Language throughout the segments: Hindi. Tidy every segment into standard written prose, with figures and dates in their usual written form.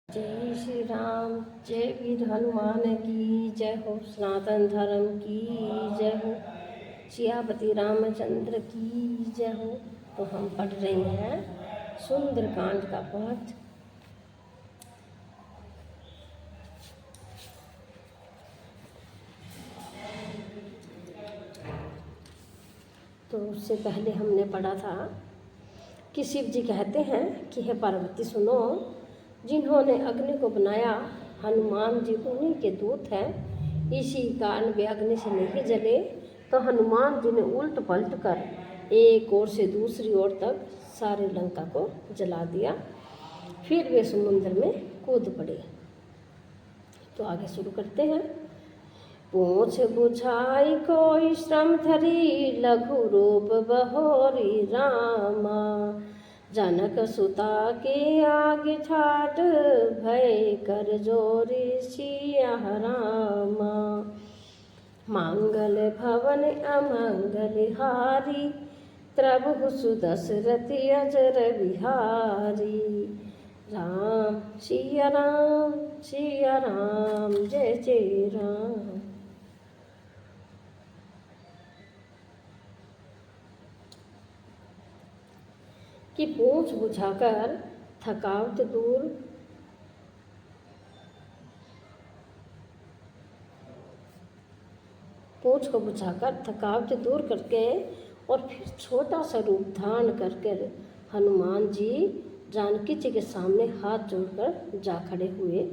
जय श्री राम। जय वीर हनुमान की जय हो। सनातन धर्म की जय हो। सियापति रामचंद्र की जय हो। तो हम पढ़ रहे हैं सुंदरकांड का पाठ। तो उससे पहले हमने पढ़ा था कि शिव जी कहते हैं कि हे पार्वती सुनो, जिन्होंने अग्नि को बनाया हनुमान जी उन्हीं के दूत हैं। इसी कारण वे अग्नि से नहीं जले। तो हनुमान जी ने उल्ट पलट कर एक ओर से दूसरी ओर तक सारे लंका को जला दिया। फिर वे समुद्र में कूद पड़े। तो आगे शुरू करते हैं। पूछ बुझाई कोई श्रम धरी, लघु रूप बहोरी रामा। जनक सुता के आगे ठाट, भय कर जोरी सिया रामा। मांगल भवन अमंगल हारी, त्रभु सुदशरथि अजर बिहारी। राम सिया राम सिया राम, जय जय राम। कि पूंछ बुझाकर थकावट दूर पूंछ को बुझाकर थकावट दूर करके और फिर छोटा सा रूप धारण करके हनुमान जी जानकी जी के सामने हाथ जोड़कर जा खड़े हुए।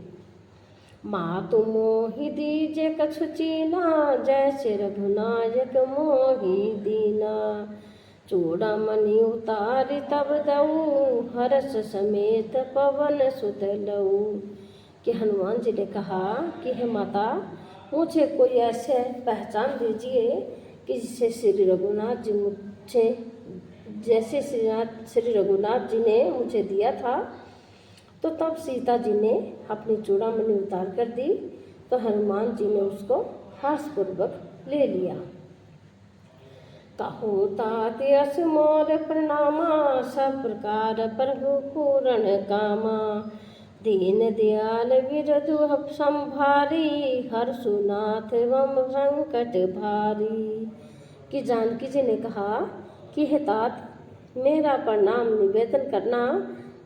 माँ तुम मोहि दीजे कछु चीना, जैसे रघुनायक मोहि दीना। चूड़ामणि उतारि तब दऊ, हर्ष समेत पवन सुत लऊ। कि हनुमान जी ने कहा कि हे माता, मुझे कोई ऐसे पहचान दीजिए कि जिससे श्री रघुनाथ जी मुझे जैसे श्री रघुनाथ जी ने मुझे दिया था। तो तब सीता जी ने अपनी चूड़ामणि उतार कर दी। तो हनुमान जी ने उसको हर्षपूर्वक ले लिया। कहो तात यस मोर प्रणामा, सब प्रकार प्रभु पूर्ण कामा। दीन दयाल विरधु संभारी, हर्षुनाथ एवं संकट भारी। कि जानकी जी ने कहा कि हे तात, मेरा प्रणाम निवेदन करना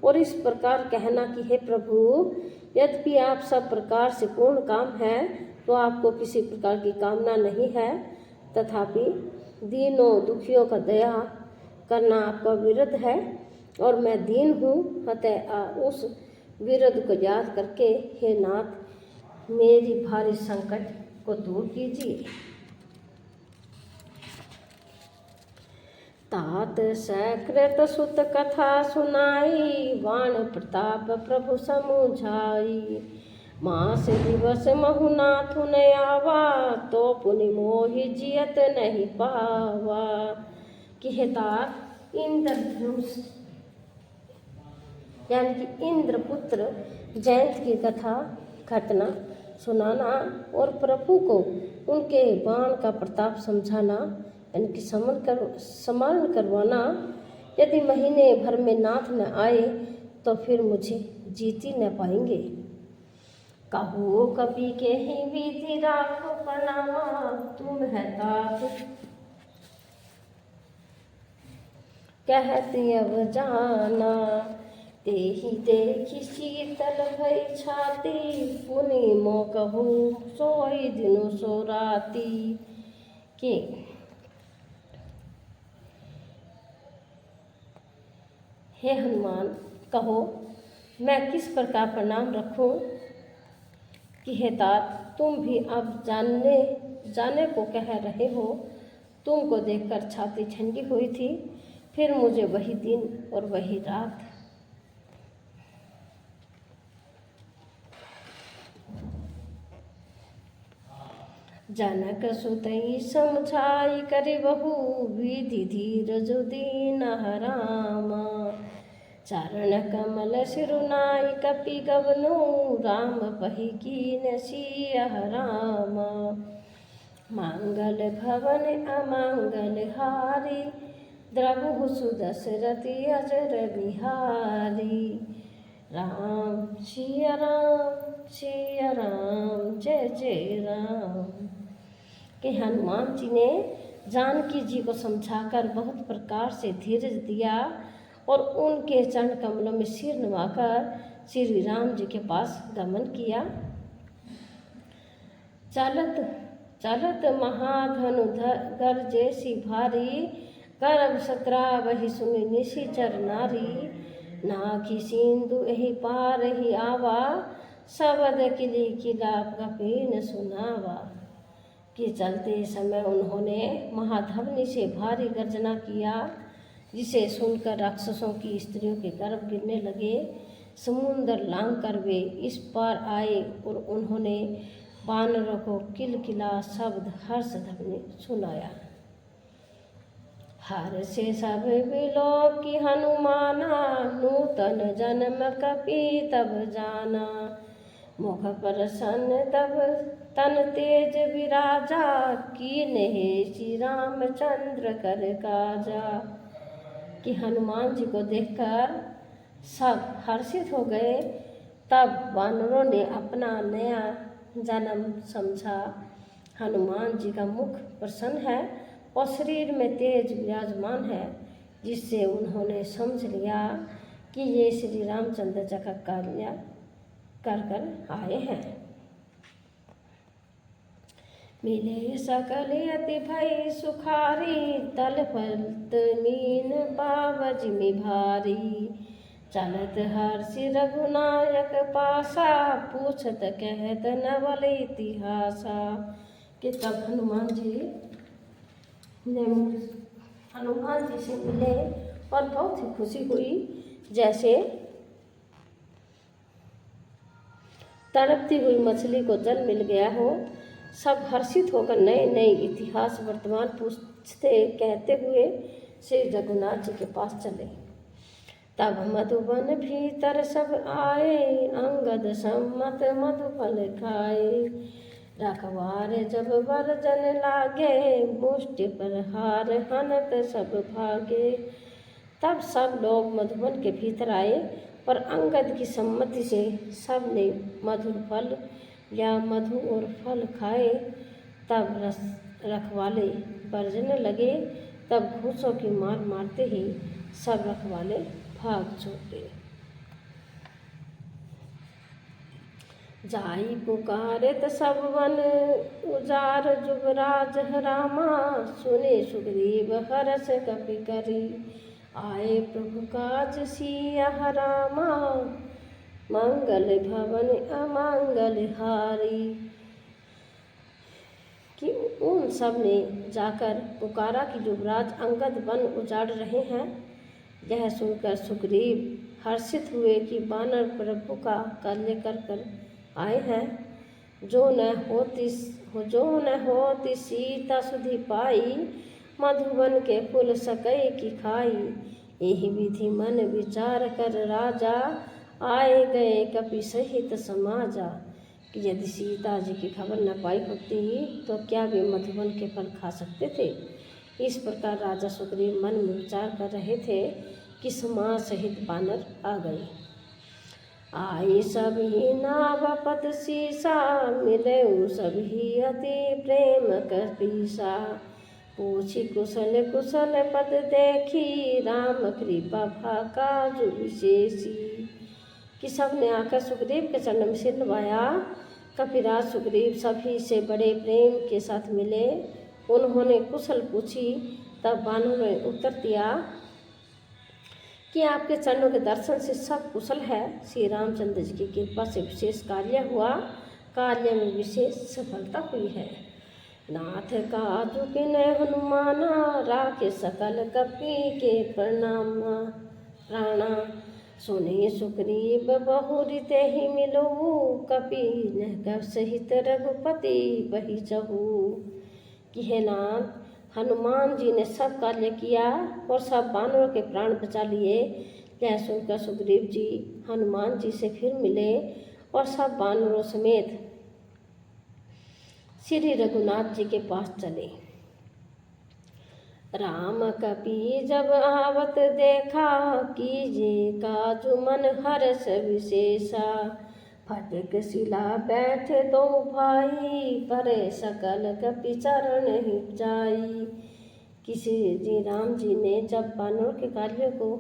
और इस प्रकार कहना कि हे प्रभु, यद्यपि आप सब प्रकार से पूर्ण काम है तो आपको किसी प्रकार की कामना नहीं है, तथापि दीनों दुखियों का दया करना आपका विरध है और मैं दीन हूँ। अतः उस विरध को याद करके हे नाथ, मेरी भारी संकट को दूर कीजिए। तात सकृत सुत कथा सुनाई, बाण प्रताप प्रभु समुझाई। मास दिवस महु नाथुन आवा, तो पुनि मोहि जियत नहीं पावा। कि हे तात, इंद्रधनुष यानी कि इंद्रपुत्र जयंत की कथा घटना सुनाना और प्रभु को उनके बाण का प्रताप समझाना यानी कि स्मरण करवाना। यदि महीने भर में नाथ न आए तो फिर मुझे जीत ही न पाएंगे। कहो कपि के ही विधि राखो प्रणामा, तुम है तात कहती अब जाना। तेहि देखी शीतल भई छाती, पुनि मो कहूँ सोई दिनु सो राती। कि हे हनुमान, कहो मैं किस प्रकार प्रणाम रखूं। कि हे तात, तुम भी अब जाने को कह रहे हो। तुमको देखकर छाती ठंडी हुई थी, फिर मुझे वही दिन और वही रात। जनक सुतई समझाई करि बहु, विधि धीरज दीन रामा। चरण कमल सिरुनाई कपि गवनु, राम पहि कीन सिया रामा। मांगल भवन अमंगल हारी, द्रवहु सुदशरथि अजर बिहारी। राम सिया राम सिया राम जय जय राम। कि हनुमान जी ने जानकी जी को समझाकर बहुत प्रकार से धीरज दिया और उनके चरण कमलों में सिर नवाकर श्री राम जी के पास गमन किया। चलत चलत महाधनु गरजे सी भारी, करब सतरा वही सुनि निशिचर नारी। नाकी सिंधु एहि पार ही आवा, शबद किली किला कपीन सुनावा। कि चलते समय उन्होंने महाधवनी से भारी गर्जना किया, जिसे सुनकर राक्षसों की स्त्रियों के गर्भ गिरने लगे। समुंदर लांग कर वे इस पार आए और उन्होंने वानरों को किलकिला शब्द हर्ष ध्वनि सुनाया। हर से सब बिलो की हनुमाना, नूतन जन्म कपि तब जाना। मुख प्रसन्न तब तन तेज विराजा, कीन्हे श्री रामचंद्र कर काजा। कि हनुमान जी को देखकर सब हर्षित हो गए। तब वानरों ने अपना नया जन्म समझा। हनुमान जी का मुख प्रसन्न है और शरीर में तेज विराजमान है, जिससे उन्होंने समझ लिया कि ये श्री रामचंद्र जी का कार्य कर कर आए हैं। मिले सकल अति भय सुखारी, तल फलत मीन बावज में भारी। चलत हर्षि रघुनायक पासा, पूछत कहत नवल इतिहासा। कि तब हनुमान जी से मिले और बहुत ही खुशी हुई, जैसे तड़पती हुई मछली को जल मिल गया हो। सब हर्षित होकर नए नए इतिहास वर्तमान पूछते कहते हुए श्री रघुनाथ जी के पास चले। तब मधुबन भीतर सब आए, अंगद सम्मत मधुफल खाए। रखवार जब वर्जन लागे, मुष्टि पर हार हनत सब भागे। तब सब लोग मधुबन के भीतर आए और अंगद की सम्मति से सब ने मधुर फल या मधु और फल खाए। तब रखवाले बरसने लगे। तब घूसों की मार मारते ही सब रखवाले भाग छूटे। जाई पुकारित सब वन उजार, जुगराज रामा। सुने सुग्रीव हरष कपि करी, आए प्रभु काज सिया रामा। मंगल भवन अमंगल हारी। कि उन सब ने जाकर पुकारा कि युवराज अंगद वन उजाड़ रहे हैं। यह सुनकर सुग्रीव हर्षित हुए कि वानर प्रभु का कार्य कर कर आए हैं। जो न होती सीता सुधि पाई, मधुबन के फूल सकई की खाई। यही विधि मन विचार कर राजा, आए गए कपि सहित समाजा। कि यदि सीता जी की खबर न पाई होती तो क्या वे मधुबन के फल खा सकते थे। इस प्रकार राजा सुग्रीव मन में विचार कर रहे थे कि समाज सहित वानर आ गए। आई सभी नावपत सीसा, मिले सभी अति प्रेम कपीसा। पूछी कुशल कुशल पद देखी, राम कृपा भाका जो विशेषी। कि सब ने आकर सुग्रीव के चरण में सिर नवाया। कपिराज सुग्रीव सभी से बड़े प्रेम के साथ मिले। उन्होंने कुशल पूछी। तब वानरों ने उत्तर दिया कि आपके चरणों के दर्शन से सब कुशल है। श्री रामचंद्र जी की कृपा से विशेष कार्य हुआ, कार्य में विशेष सफलता हुई है। नाथ का झुकिन हनुमाना, राखे सकल कपि के प्राणा। सुने सुग्रीव बहुरि तेहि मिलऊ, कपि नह सहित रघुपति बहि चहु। कि हे नाथ, हनुमान जी ने सब कार्य किया और सब वानरों के प्राण बचा लिए। यह सुनकर सुग्रीव जी हनुमान जी से फिर मिले और सब वानरों समेत श्री रघुनाथ जी के पास चले। राम कपि जब आवत देखा, कीजे काजु मन हर्ष विशेषा। फटक शिला बैठे दो भाई, करे सकल कपि चरण ही जाई। किसी जी राम जी ने जब वानरों के कार्य को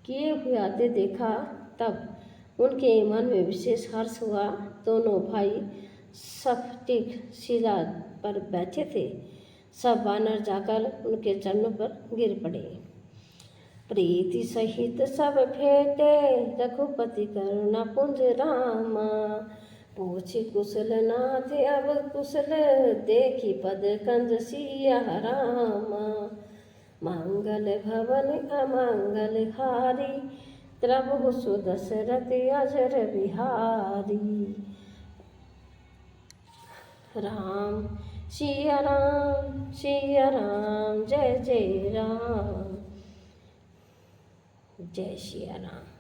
किए हुए आते देखा, तब उनके मन में विशेष हर्ष हुआ। दोनों भाई स्फटिक शिला पर बैठे थे। सब वानर जाकर उनके चरणों पर गिर पड़े। प्रीति सहित सब भेटे, रघुपति करुणा पुंज रामा। पूछी कुशल नाथ अब कुशल, देखी पद कंज सिया रामा। मंगल भवन अमंगल हारी, त्रबहु सुदशरथ अजर बिहारी। राम सिया राम जय जय राम। जय सिया राम।